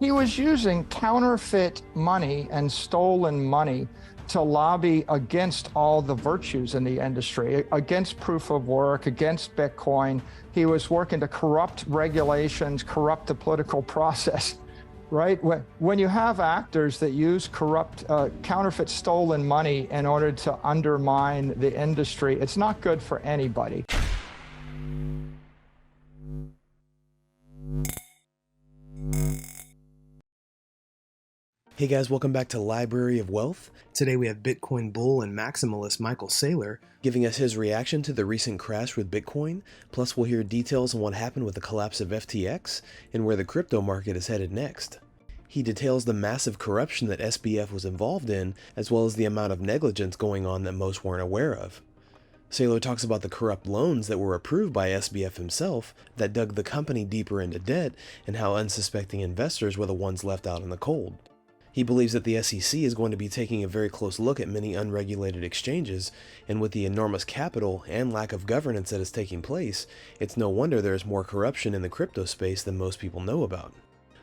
He was using counterfeit money and stolen money to lobby against all the virtues in the industry, against proof of work, against Bitcoin. He was working to corrupt regulations, corrupt the political process, right? When you have actors that use counterfeit stolen money in order to undermine the industry, it's not good for anybody. Hey guys, welcome back to Library of Wealth. Today we have Bitcoin bull and maximalist Michael Saylor giving us his reaction to the recent crash with Bitcoin, plus we'll hear details on what happened with the collapse of FTX and where the crypto market is headed next. He details the massive corruption that SBF was involved in, as well as the amount of negligence going on that most weren't aware of. Saylor talks about the corrupt loans that were approved by SBF himself that dug the company deeper into debt, and how unsuspecting investors were the ones left out in the cold. He believes that the SEC is going to be taking a very close look at many unregulated exchanges, and with the enormous capital and lack of governance that is taking place, it's no wonder there is more corruption in the crypto space than most people know about.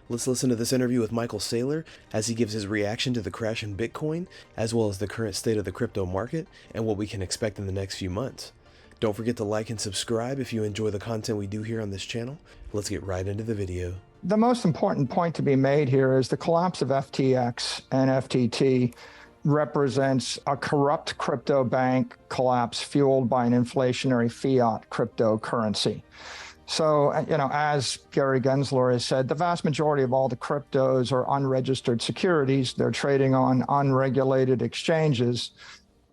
Let's listen to this interview with Michael Saylor as he gives his reaction to the crash in Bitcoin, as well as the current state of the crypto market and what we can expect in the next few months. Don't forget to like and subscribe if you enjoy the content we do here on this channel. Let's get right into the video. The most important point to be made here is the collapse of FTX and FTT represents a corrupt crypto bank collapse fueled by an inflationary fiat cryptocurrency. So, as Gary Gensler has said, the vast majority of all the cryptos are unregistered securities. They're trading on unregulated exchanges.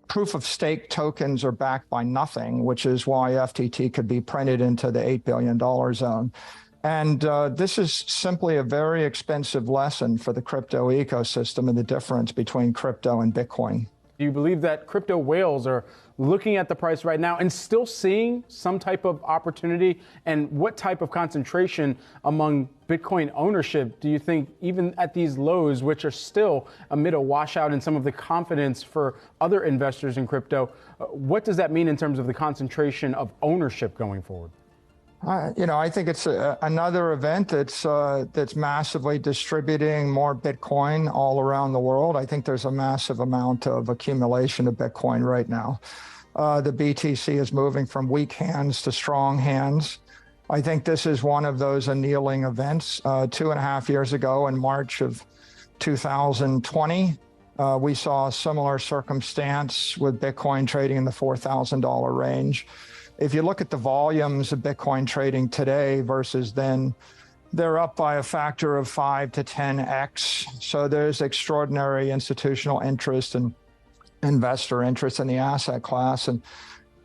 Proof of stake tokens are backed by nothing, which is why FTT could be printed into the $8 billion zone. And this is simply a very expensive lesson for the crypto ecosystem and the difference between crypto and Bitcoin. Do you believe that crypto whales are looking at the price right now and still seeing some type of opportunity? And what type of concentration among Bitcoin ownership do you think, even at these lows, which are still amid a washout in some of the confidence for other investors in crypto, what does that mean in terms of the concentration of ownership going forward? I think it's another event that's massively distributing more Bitcoin all around the world. I think there's a massive amount of accumulation of Bitcoin right now. The BTC is moving from weak hands to strong hands. I think this is one of those annealing events. 2.5 years ago, in March of 2020, we saw a similar circumstance with Bitcoin trading in the $4,000 range. If you look at the volumes of Bitcoin trading today versus then, they're up by a factor of 5 to 10x. So there's extraordinary institutional interest and investor interest in the asset class. And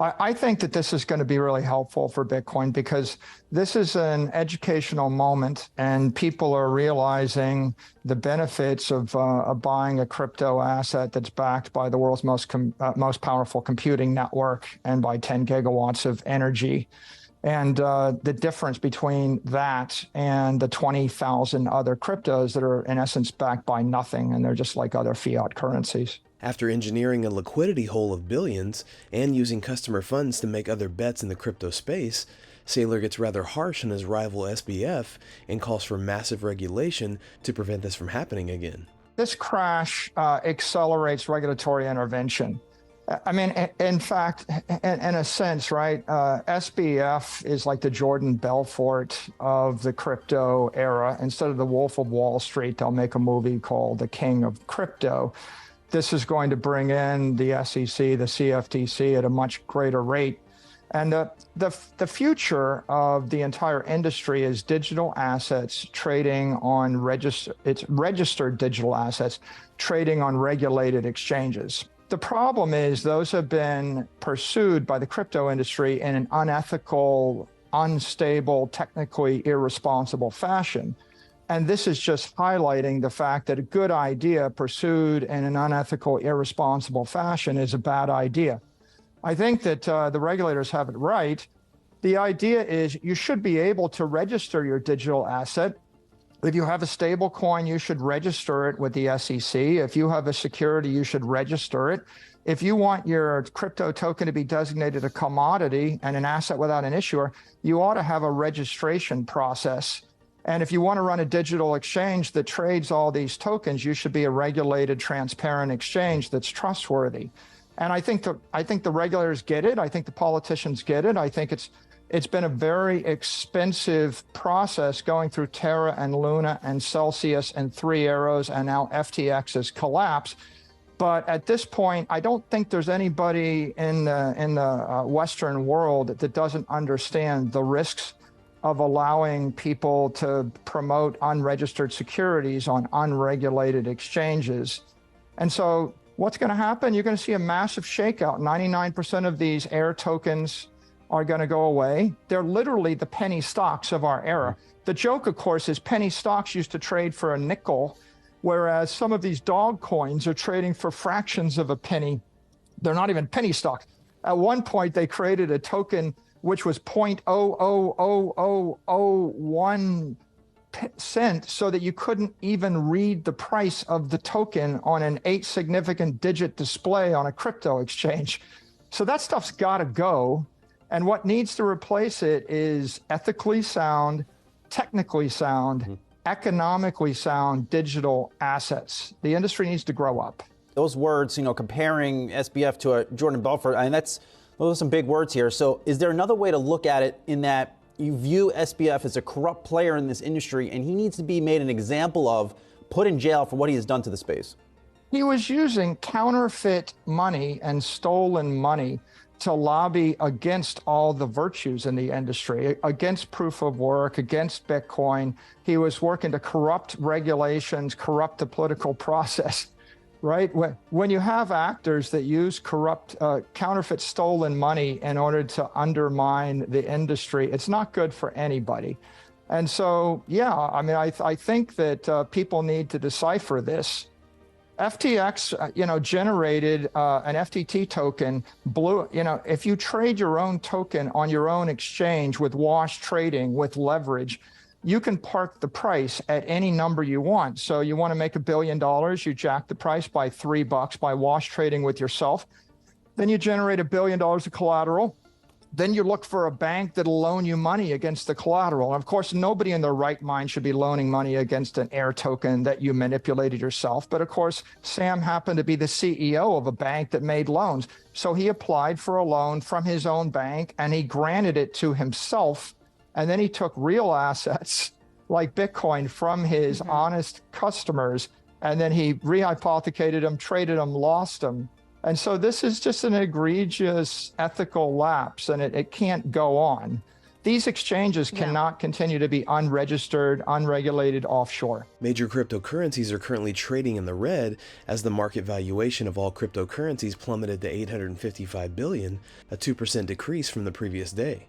I think that this is going to be really helpful for Bitcoin because this is an educational moment and people are realizing the benefits of buying a crypto asset that's backed by the world's most powerful computing network and by 10 gigawatts of energy. And the difference between that and the 20,000 other cryptos that are in essence backed by nothing, and they're just like other fiat currencies. After engineering a liquidity hole of billions and using customer funds to make other bets in the crypto space, Saylor gets rather harsh on his rival SBF and calls for massive regulation to prevent this from happening again. This crash accelerates regulatory intervention. I mean, in fact, in a sense, right, SBF is like the Jordan Belfort of the crypto era. Instead of the Wolf of Wall Street, they'll make a movie called The King of Crypto. This is going to bring in the SEC, the CFTC at a much greater rate. And the future of the entire industry is digital assets trading on registered digital assets trading on regulated exchanges. The problem is those have been pursued by the crypto industry in an unethical, unstable, technically irresponsible fashion. And this is just highlighting the fact that a good idea pursued in an unethical, irresponsible fashion is a bad idea. I think that the regulators have it right. The idea is you should be able to register your digital asset. If you have a stable coin, you should register it with the SEC. If you have a security, you should register it. If you want your crypto token to be designated a commodity and an asset without an issuer, you ought to have a registration process. And if you want to run a digital exchange that trades all these tokens, you should be a regulated, transparent exchange that's trustworthy. And I think the regulators get it. I think the politicians get it. I think it's been a very expensive process going through Terra and Luna and Celsius and Three Arrows and now FTX's collapse. But at this point, I don't think there's anybody in the Western world that doesn't understand the risks of allowing people to promote unregistered securities on unregulated exchanges. And so what's going to happen? You're going to see a massive shakeout. 99% of these air tokens are going to go away. They're literally the penny stocks of our era. The joke, of course, is penny stocks used to trade for a nickel, whereas some of these dog coins are trading for fractions of a penny. They're not even penny stocks. At one point, they created a token which was 0.00001 cent, so that you couldn't even read the price of the token on an 8 significant digit display on a crypto exchange. So that stuff's got to go. And what needs to replace it is ethically sound, technically sound, economically sound digital assets. The industry needs to grow up. Those words, comparing SBF to a Jordan Belfort, those are some big words here. So is there another way to look at it in that you view SBF as a corrupt player in this industry and he needs to be made an example of, put in jail for what he has done to the space? He was using counterfeit money and stolen money to lobby against all the virtues in the industry, against proof of work, against Bitcoin. He was working to corrupt regulations, corrupt the political process. Right? When you have actors that use corrupt, counterfeit stolen money in order to undermine the industry, it's not good for anybody. And so, yeah, I think that people need to decipher this. FTX, generated an FTT token, if you trade your own token on your own exchange with wash trading, with leverage, you can park the price at any number you want. So you want to make $1 billion, you jack the price by $3 by wash trading with yourself. Then you generate $1 billion of collateral. Then you look for a bank that'll loan you money against the collateral. And of course, nobody in their right mind should be loaning money against an air token that you manipulated yourself. But of course, Sam happened to be the CEO of a bank that made loans. So he applied for a loan from his own bank and he granted it to himself. And then he took real assets like Bitcoin from his honest customers, and then he rehypothecated them, traded them, lost them. And so this is just an egregious ethical lapse, and it can't go on. These exchanges cannot continue to be unregistered, unregulated offshore. Major cryptocurrencies are currently trading in the red as the market valuation of all cryptocurrencies plummeted to $855 billion, a 2% decrease from the previous day.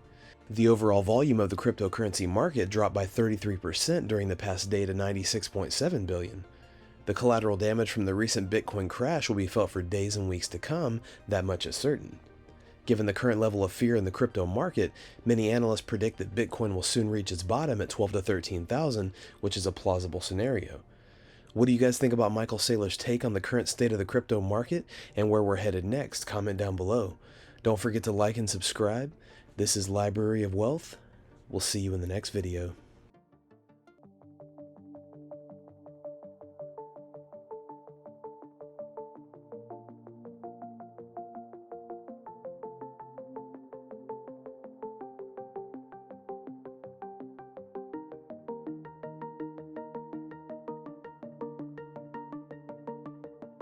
The overall volume of the cryptocurrency market dropped by 33% during the past day to 96.7 billion. The collateral damage from the recent Bitcoin crash will be felt for days and weeks to come, that much is certain. Given the current level of fear in the crypto market, many analysts predict that Bitcoin will soon reach its bottom at 12 to 13,000, which is a plausible scenario. What do you guys think about Michael Saylor's take on the current state of the crypto market and where we're headed next? Comment down below. Don't forget to like and subscribe. This is Library of Wealth. We'll see you in the next video.